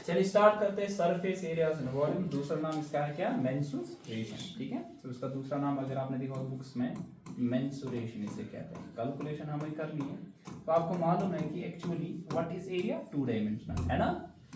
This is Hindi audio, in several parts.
चलिए स्टार्ट करते हैं सरफेस एरियाज एंड वॉल्यूम। दूसरा नाम इसका है क्या, मेंसुरेशन। ठीक है, तो इसका दूसरा नाम अगर आपने देखा होगा बुक्स में, मेंसुरेशन इसे कहते हैं। कैलकुलेशन हमें करनी है तो आपको मालूम है कि actually what is area, 2 dimensional है ना।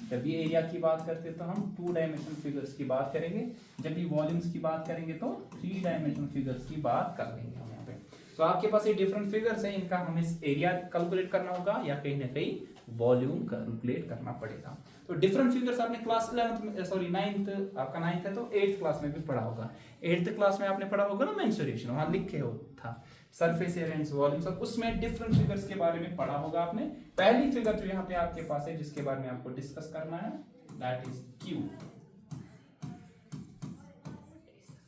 जब भी एरिया की बात करते हैं तो हम 2 डायमेंशनल फिगर्स की बात करेंगे, जब भी वॉल्यूम्स की बात करेंगे तो 3 डायमेंशनल फिगर्स की बात कर लेंगे हम यहाँ पे। तो आपके पास ये डिफरेंट फिगर्स है, इनका हमें एरिया कैलकुलेट करना होगा या कहीं ना कहीं वॉल्यूम कैलकुलेट करना पड़ेगा। तो डिफरेंट फिगर्स आपने क्लास 11th में, सॉरी 9th, आपका 9th है तो 8th क्लास में भी पढ़ा होगा। 8th क्लास में आपने पढ़ा होगा ना मेंसुरेशन, वहां लिखे हो था सरफेस एरिया एंड वॉल्यूम, सब उसमें डिफरेंट फिगर्स के बारे में पढ़ा होगा आपने। पहली फिगर जो यहाँ पे आपके पास है जिसके बारे में आपको डिस्कस करना है, that is cube.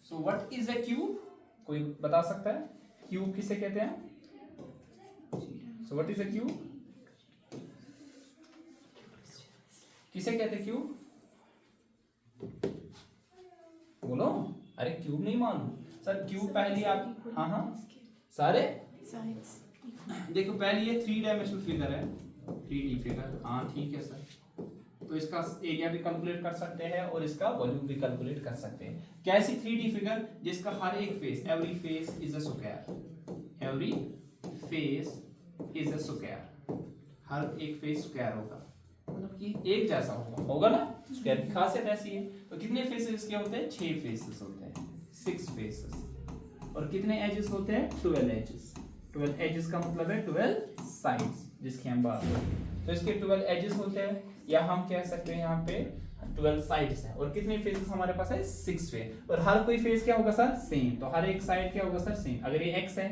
So what is a cube, कोई बता सकता है क्यूब किसे कहते हैं? So what is a cube, किसे कहते हैं क्यूब? बोलो, अरे क्यूब नहीं मालूम सर, क्यूब पहले आप, हाँ हाँ सारे देखो, पहले ये 3 डायमेंशनल फिगर है, 3D फिगर, हाँ ठीक है सर। तो इसका एरिया भी कैलकुलेट कर सकते हैं और इसका वॉल्यूम भी कैलकुलेट कर सकते हैं। कैसी 3D फिगर, जिसका हर एक face, every face is a square, every face is a square, हर एक फेस स्क्वायर होगा, मतलब कि एक जैसा होगा ना। स्क्वायर की खासियत ऐसी है। तो कितने फेसेस के होते हैं? 6 फेसेस होते हैं, 6 फेसेस। और कितने एजेस होते हैं? 12 एजेस। 12 एजेस का मतलब है 12 साइड्स जिसकी हम बात करते हैं। तो इसके 12 एजेस होते हैं, या हम कह सकते हैं यहाँ पे 12 साइड्स हैं। और कितने फेसेस हमारे पास है? 6 फेस। और हर कोई फेस क्या होगा सर? सेम। तो हर एक साइड क्या होगा सर? सेम। अगर ये x है,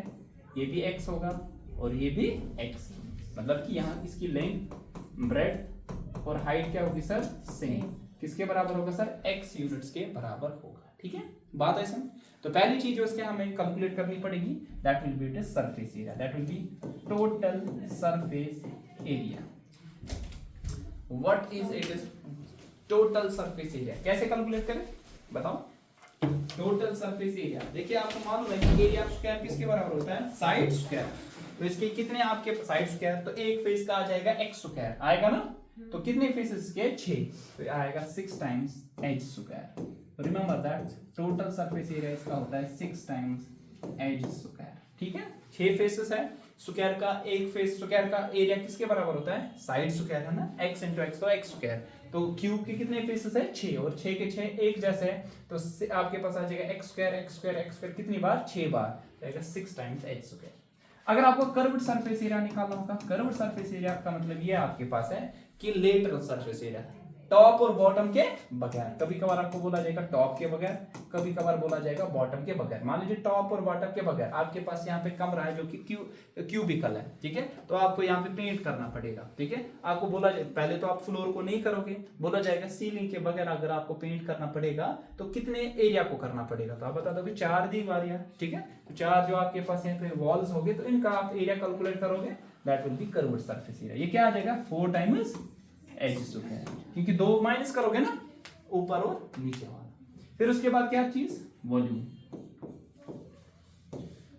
ये भी x होगा और ये भी x, मतलब कि यहाँ इसकी लेंथ, ब्रेड्थ और हाइट क्या होगी सर? सेम। किसके बराबर होगा सर? x यूनिट्स के बराबर होगा। ठीक है, बात है समझ। तो पहली चीज जो इसके हमें कैलकुलेट करनी पड़ेगी, that will be it is surface area, that will be total surface area. What is it is total surface area, कैसे कैलकुलेट करें बताओ? टोटल सरफेस एरिया, देखिए आपको मालूम है कि एरिया स्क्वायर किसके बराबर होता है? Side square. तो इसके कितने आपके साइड स्क्वायर, तो एक फेस का आ जाएगा x स्क्वायर, आएगा ना। तो कितने फेसेस के? 6, तो आएगा 6 times h square. Remember that total surface area इसका होता है 6 टाइम्स h स्क्वायर। ठीक है, 6 फेसेस है स्क्वायर का, एक फेस स्क्वायर का एरिया किसके बराबर होता है? साइड स्क्वायर है ना, x इंटू एक्स, तो x स्क्वायर। तो क्यूब के कितने फेसेस है? 6, और 6 के 6 एक जैसे है, तो आपके पास आ जाएगा x square, x square, x square, कितनी बार? 6 बार, आएगा 6 टाइम्स h स्क्वायर। अगर आपको कर्व्ड सरफेस एरिया निकालना होगा, कर्व्ड सरफेस एरिया का मतलब ये आपके पास है कि लेटरल सरफेस एरिया, टॉप और बॉटम के बगैर। कभी कभार आपको बोला जाएगा टॉप के बगैर, कभी कभार बोला जाएगा बॉटम के बगैर। मान लीजिए टॉप और बॉटम के बगैर आपके पास यहाँ पे कमरा है जो कि क्यूबिकल है, ठीक है, तो आपको यहाँ पे पेंट करना पड़ेगा। ठीक है, आपको बोला पहले तो आप फ्लोर को नहीं करोगे, बोला जाएगा सीलिंग के बगैर अगर आपको पेंट करना पड़ेगा तो कितने एरिया को करना पड़ेगा, तो आप बता दो 4 दीवारियां। ठीक है, तो 4 जो आपके पास यहाँ पे वॉल्स होंगे तो इनका आप एरिया कैलकुलेट करोगे, that will be curved surface area. ये क्या आ जाएगा? 4 टाइम्स एच स्क्वायर, क्योंकि 2 माइनस करोगे ना ऊपर और नीचे वाला। फिर उसके बाद क्या चीज? वॉल्यूम।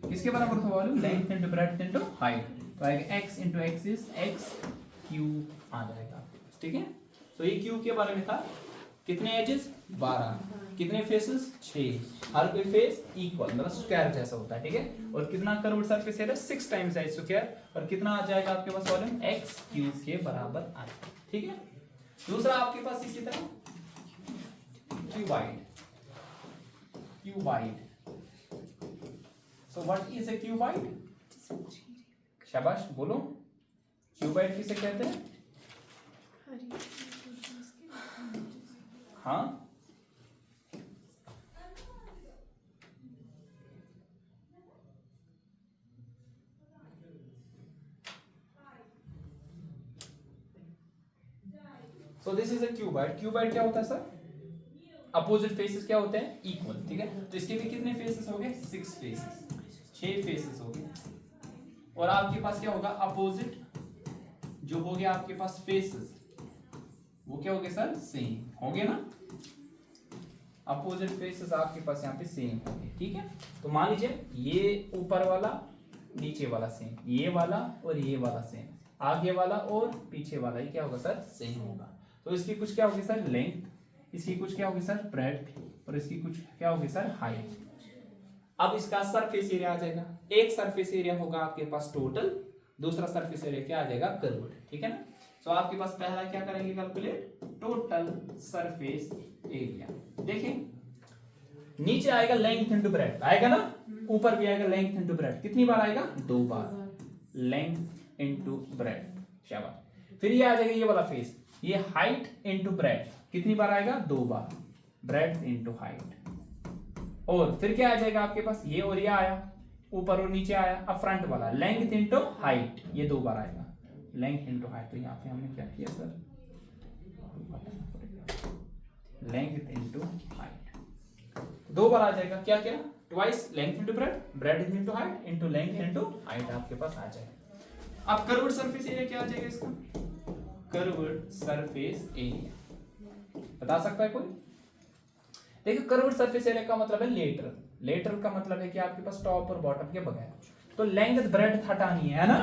किसके बराबर था volume? Length into breadth into height, तो आएगा x into x is x cube आ जाएगा। ठीक है, तो ये क्यूब के बारे में था। कितने एजेस? 12, कितने फेसेस? 6, हर कोई फेस इक्वल मतलब स्क्वायर जैसा होता है। ठीक है, और कितना curved surface area? 6 times h square, और कितना आ जाएगा आपके पास वॉल्यूम? x क्यूब के बराबर आ जाएगा। ठीक है, दूसरा आपके पास इसी तरह cuboid. Cuboid, so what is a cuboid? शाबाश, बोलो क्यूबाइड किसे कहते हैं? हाँ, so this is a cuboid. Cuboid क्या होता है सर? अपोजिट फेसेस क्या होते हैं? इक्वल। ठीक है, तो इसके भी कितने फेसेस हो गए? 6 फेसेस, 6 फेसेस हो गए। और आपके पास क्या होगा? अपोजिट जो हो गया आपके पास फेसेस, वो क्या हो गए सर? सेम हो गए ना। अपोजिट फेसेस आपके पास यहाँ पे सेम हो गए। ठीक है, तो मान लीजिए ये ऊपर वाला, नीचे वाला सेम, ये वाला और ये वाला सेम, आगे वाला और पीछे वाला, ये क्या होगा सर? सेम होगा। तो इसकी कुछ क्या होगी सर लेंथ, इसकी कुछ क्या होगी सर ब्रेड्थ, और इसकी कुछ क्या होगी सर हाइट। अब इसका सरफेस एरिया आ जाएगा, एक सरफेस एरिया होगा आपके पास टोटल, दूसरा सरफेस एरिया क्या आ जाएगा कर्व्ड, ठीक है ना। तो आपके पास पहला क्या करेंगे कैलकुलेट टोटल सरफेस एरिया। देखिए नीचे आएगा लेंथ इनटू ब्रेड्थ आएगा ना, ऊपर भी आएगा लेंथ इनटू ब्रेड्थ, कितनी बार आएगा 2 बार, लेंथ इनटू ब्रेड्थ, शाबाश। फिर ये आ जाएगा ये वाला फेस, ये हाइट इनटू ब्रेड्थ, कितनी बार आएगा 2 बार, ब्रेड्थ इनटू हाइट। और फिर क्या आ जाएगा आपके पास, ये और ये आया, ऊपर और नीचे आया। अब फ्रंट वाला लेंथ इनटू हाइट, ये 2 बार आएगा, लेंथ इनटू हाइट। तो यहाँ पे हमने क्या किया सर, लेंथ इनटू हाइट 2 बार आ जाएगा, क्या क्या twice length into breadth, breadth into height into length into height आपके पास आ जाएगा। अब कर्व्ड सरफेस एरिया क्या आ जाएगा इसका, कर्व्ड सरफेस एरिया बता सकता है कोई। देखो कर्व्ड सरफेस एरिया का मतलब है लेटरल, लेटरल का मतलब है कि आपके पास टॉप और बॉटम के बगैर, तो लेंथ ब्रेड्थ हटानी है ना,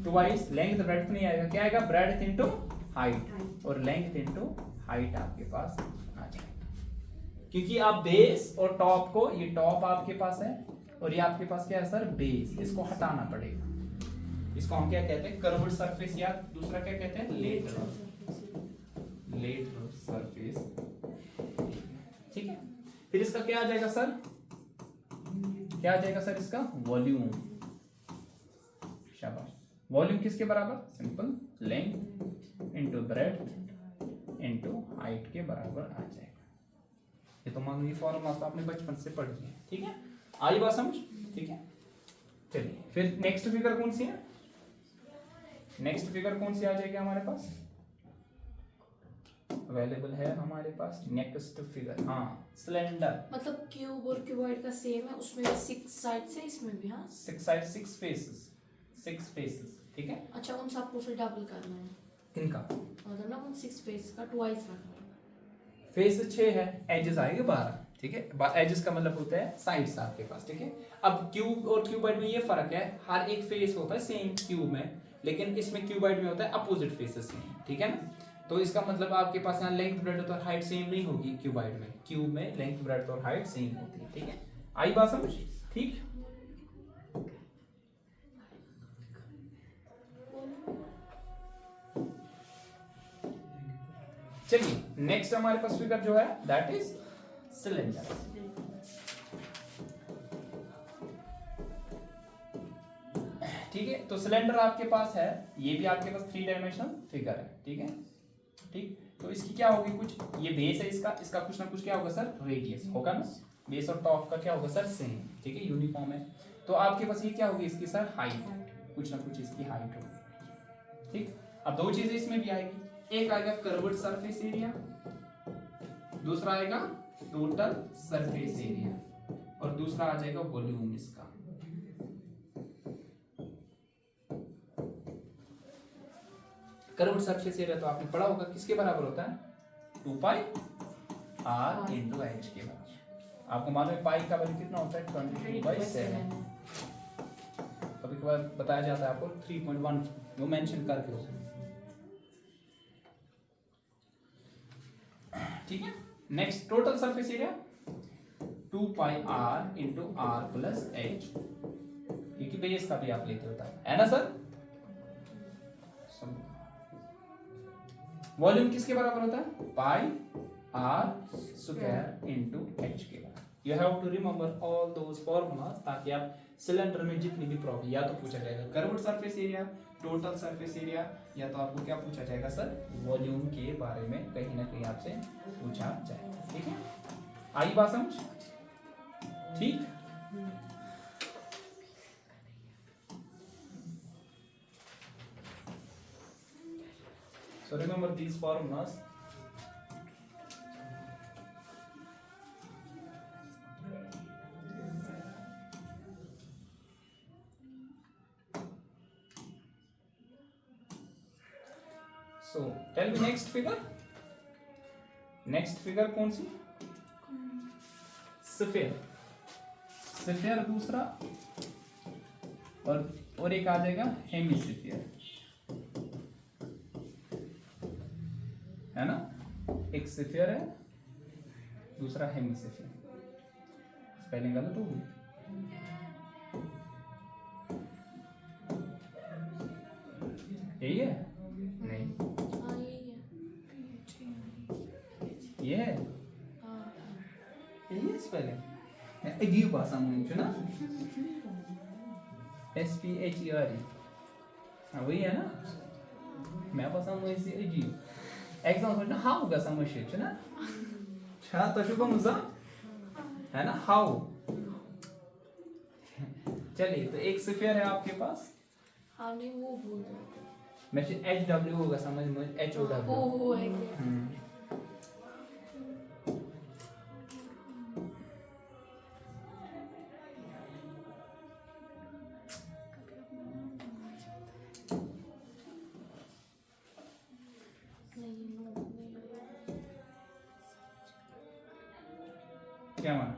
ट्वाइस लेंथ ब्रेड्थ नहीं आएगा, क्या आएगा ब्रेड्थ इनटू हाइट, और लेंथ इनटू हाइट आपके पास आ जाएगा। क्योंकि आप बेस और टॉप को, ये टॉप आपके पास है और ये आपके पास क्या है सर बेस, इसको हटाना पड़ेगा। इसको हम क्या कहते हैं कर्व्ड सरफेस, या दूसरा क्या कहते हैं लेटरल, लेटरल सरफेस, ठीक है। फिर इसका क्या आ जाएगा सर, क्या आ जाएगा सर इसका वॉल्यूम, शाबाश। वॉल्यूम किसके बराबर, simple length into breadth into height के बराबर आ जाएगा। ये तो मान लीजिए फॉर्मूला तो आपने बचपन से पढ़ लिया, ठीक है, आई बात समझ, ठीक है। चलिए फिर नेक्स्ट फिगर कौन सी है, नेक्स्ट फिगर कौन सी आ जाएगी हमारे पास, अवेलेबल है हमारे पास नेक्स्ट फिगर, हाँ सिलेंडर। मतलब क्यूब और क्यूबॉइड का सेम है, उसमें भी 6 साइड्स है, इसमें भी हाँ 6 साइड 6 फेसेस, 6 फेसेस, ठीक है। अच्छा उन सबको फिर डबल करना है, किनका मतलब ना उन 6 फेस का ट्वाइस रखना है। फेस 6 है, एजेस आएंगे 12, ठीक है। एजेस का मतलब होता है साइड्स आपके पास, ठीक है। अब क्यूब और क्यूबॉइड में ये फर्क है, हर एक फेस होता है सेम क्यूब में, लेकिन इसमें क्यूबॉइड में होता है अपोजिट फेसेस में, ठीक है ना। तो इसका मतलब आपके पास यहाँ लेंथ ब्रेड्थ और हाइट सेम नहीं होगी क्यूबॉइड में, क्यूब में लेंथ ब्रेड्थ और हाइट सेम होती है, ठीक है। आई बात समझ, ठीक। चलिए नेक्स्ट हमारे पास फिगर जो है दैट इज सिलेंडर। ठीक है, तो सिलेंडर आपके पास है, ये भी आपके पास 3 डायमेंशनल फिगर है, ठीक है। ठीक, तो इसकी क्या होगी, कुछ ये बेस है इसका, इसका कुछ ना कुछ क्या होगा सर रेडियस होगा ना, बेस और टॉप का क्या होगा सर सेम, ठीक है, यूनिफॉर्म है। तो आपके पास ये क्या होगी इसकी सर हाइट, कुछ ना कुछ इसकी हाइट होगी, ठीक। अब 2 चीजें इसमें भी आएगी, एक आएगा कर्व्ड सरफेस एरिया, दूसरा आएगा टोटल सरफेस एरिया, और दूसरा आ जाएगा वॉल्यूम इसका। कर्व्ड सरफेस एरिया तो आपने पढ़ा होगा किसके बराबर होता है, 2 पाई r इंटू एच के बराबर। आपको मालूम है पाई का वैल्यू कितना होता है 22/7, कभी कभार बताया जाता है आपको 3.1 वो मेंशन करके हो, ठीक है। नेक्स्ट टोटल सरफेस एरिया 2 पाई r into r plus H, क्योंकि बेस का भी आप लेते होता है ना सर। वॉल्यूम किसके बराबर होता है, pi r square into H के बराबर। You have to remember all those formulas, ताकि आप सिलेंडर में जितनी भी प्रॉब्लम, या तो पूछा जाएगा curved surface area, total surface area, या तो आपको क्या पूछा जाएगा सर वॉल्यूम के बारे में कहीं ना कहीं आपसे पूछा जाएगा, ठीक है। आई बात समझ, ठीक। So remember these formulas. So tell me next figure. Next figure कौन सी? Sphere. Sphere दूसरा, और एक आ जाएगा हेमिस्फीयर। है ना, एक स्फीयर है, दूसरा हेमिस्फीयर। स्पेलिंग गलत हो गई, यही है नहीं, हाँ यही है। ये है, हाँ यही है स्पेलिंग। अजीब भाषा में ना, SPHERE, हाँ वही है ना। मैं पसंद मुझे से अजीब एग्जाम सोचना हाउ का समझे है ना, छा तो शुभ मुझा है ना हाउ। चलिए तो एक स्फीयर है आपके पास, हाँ नहीं वो भूल गए। मैं HW होगा समझ में, HOW। वो है क्या? क्या माना,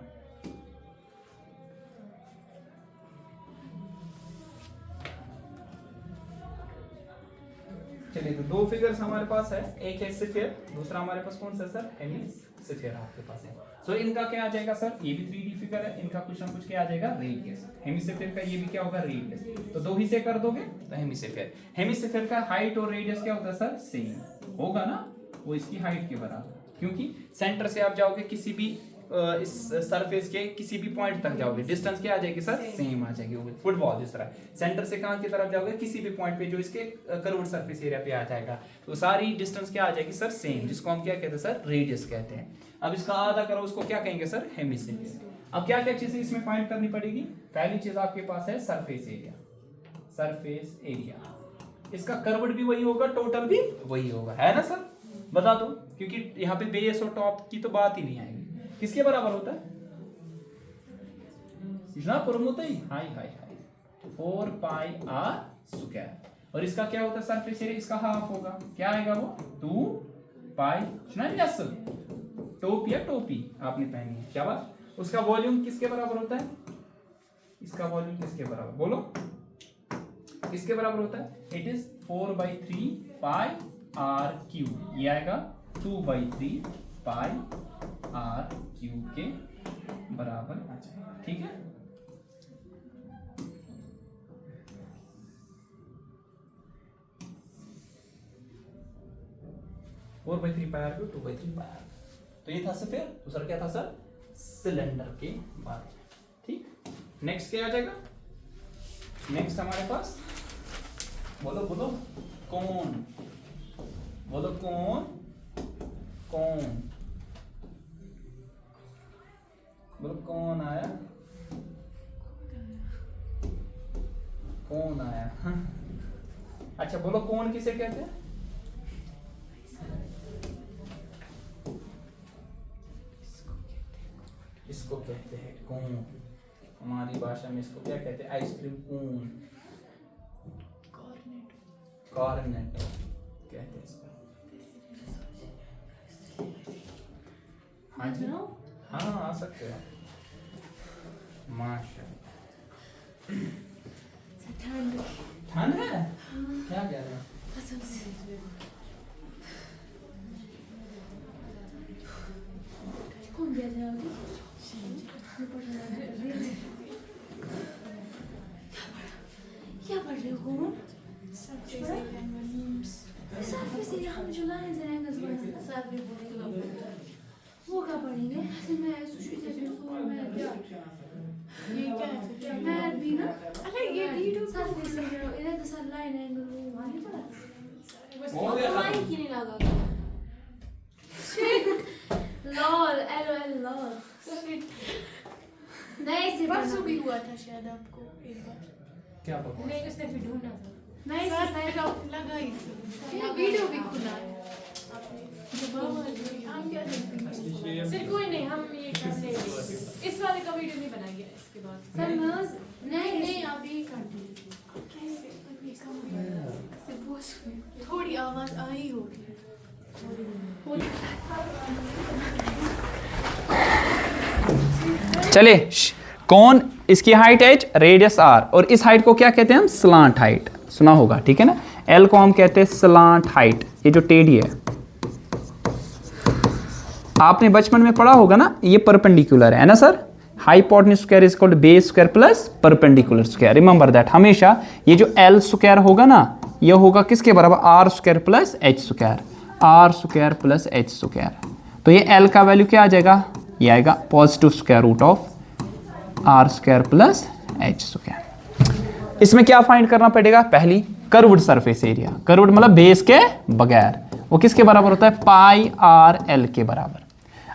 चलिए तो दो फिगर्स हमारे पास है, एक है स्फीयर, दूसरा हमारे पास कौन सा सर, हेमिस्फीयर आपके पास है। सो इनका क्या आ जाएगा सर, ये भी 3D फिगर है, इनका कुछ ना कुछ क्या आ जाएगा, रेडियस। हेमिस्फीयर का ये भी क्या होगा, रेडियस। तो दो ही से कर दोगे तो हेमिस्फीयर, हेमिस्फीयर का हाइट और रेडियस क्या होता है सर, सेम होगा ना, वो इसकी हाइट के बराबर, क्योंकि सेंटर से आप जाओगे किसी भी इस सरफेस के किसी भी पॉइंट तक जाओगे, डिस्टेंस क्या आ जाएगी सर, सेम आ जाएगी। फुटबॉल जिस तरह सेंटर से कहां की तरफ जाओगे, किसी भी पॉइंट पे जो इसके कर्व्ड सरफेस एरिया पे आ जाएगा, तो सारी डिस्टेंस क्या आ जाएगी सर, सेम, जिसको हम क्या कहते हैं सर, रेडियस कहते हैं। अब इसका आधा करो, उसको क्या कहेंगे सर, हेमिस्फीयर। अब क्या क्या चीजें इसमें फाइंड करनी पड़ेगी, पहली चीज आपके पास है सरफेस एरिया, सरफेस एरिया, इसका कर्व्ड भी वही होगा, टोटल भी वही होगा, है ना सर, बता दो, क्योंकि यहाँ पे बेस और टॉप की तो बात ही नहीं आएगी। किसके बराबर होता है, इतना होता है, हाई हाई हाई 4 पाई आर स्क्वायर, और इसका क्या होता है सरफेस एरिया, इसका हाफ होगा, क्या आएगा वो 2 पाई, टोपी या टोपी आपने पहनी है, क्या बात। उसका वॉल्यूम किसके बराबर होता है, इसका वॉल्यूम किसके बराबर बोलो, किसके बराबर होता है, it is 4/3 pi R cube, ये आएगा 2/3 पाई आर क्यूब के बराबर आ जाएगा, ठीक है। Four by three pi R cube, 2/3 pi R, तो ये था स्फीयर, दूसरा क्या था सर, सिलेंडर के बारे में, ठीक। नेक्स्ट क्या आ जाएगा, नेक्स्ट हमारे पास बोलो बोलो कौन, बोलो कौन, कौन बोलो, कौन आया, कौन आया, हाँ। अच्छा बोलो कौन किसे कहते हैं, इसको कहते हैं कौन, हमारी भाषा में इसको क्या कहते हैं, आइसक्रीम कोन, कॉर्नेट कहते हैं इसको, हाँ जी, हाँ आ सकते हो, माशाल्लाह। ठंड है, क्या कह रहे हैं, कौन गया था क्या पढ़ रहे हो, कौन सरफेस एरिया, हम जो लाइंस एंड एंगल्स बनाते साथ भी बोलेंगे, वो क्या पढ़ेंगे, मैं ये क्या है, मैं भी ना, अरे ये वीडियो सरफेस एरिया इधर तो सब लाइन एंगल वो वाली पढ़ा, हो गया माइक ही नहीं लगा, लॉल एलओएल लॉल, नहीं सिर्फ परसों भी हुआ था शायद आपको एक बार, क्या पता, नहीं उसने फिर ढूंढना था, नहीं सर लगा ही ये वीडियो भी खुला है आपने, हम क्या देखते हैं सर कोई नहीं, हम ये कर लेंगे, इस वाले का वीडियो नहीं बनाएंगे इसके बाद, सर नहीं नहीं आप ये कर दीजिए, कैसे सिर्फ वो थोड़ी आवाज आई होगी, चले कौन, इसकी हाइट h, रेडियस r, और इस हाइट को क्या कहते हैं हम, स्लांट हाइट, सुना होगा, ठीक है ना। L को हम कहते हैं स्लांट हाइट, ये जो टेढ़ी है आपने बचपन में पढ़ा होगा ना, ये परपेंडिकुलर है ना sir. Hypotenuse square is equal to base square plus perpendicular square. Remember that, हमेशा ये जो एल स्क्वायर होगा ना, ये होगा किसके बराबर, R square plus H square, R square plus H square. तो ये एल का वैल्यू क्या आ जाएगा, ये आएगा positive square root of R square plus H square. इसमें क्या फाइंड करना पड़ेगा, पहली कर्व्ड सरफेस एरिया। कर्व्ड मतलब बेस के बगैर, वो किसके बराबर होता है, पाई आर एल के बराबर।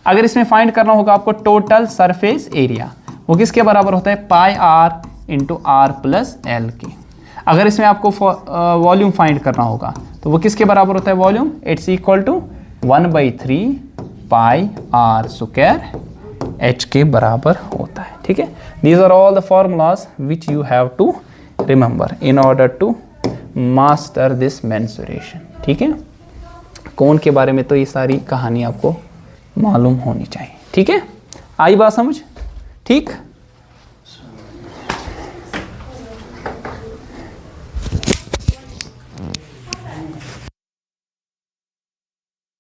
अगर इसमें फाइंड करना होगा आपको टोटल सरफेस एरिया, वो किसके बराबर होता है, pi R into R plus L के। अगर इसमें आपको वॉल्यूम फाइंड करना होगा तो वो किसके बराबर होता है volume, it's equal to 1/3 pi R square H के बराबर होता है। ठीक है, these are all the formulas which you have to remember in order to master this mensuration. ठीक है, कोण के बारे में तो ये सारी कहानी आपको मालूम होनी चाहिए। ठीक है, आई बात समझ, ठीक।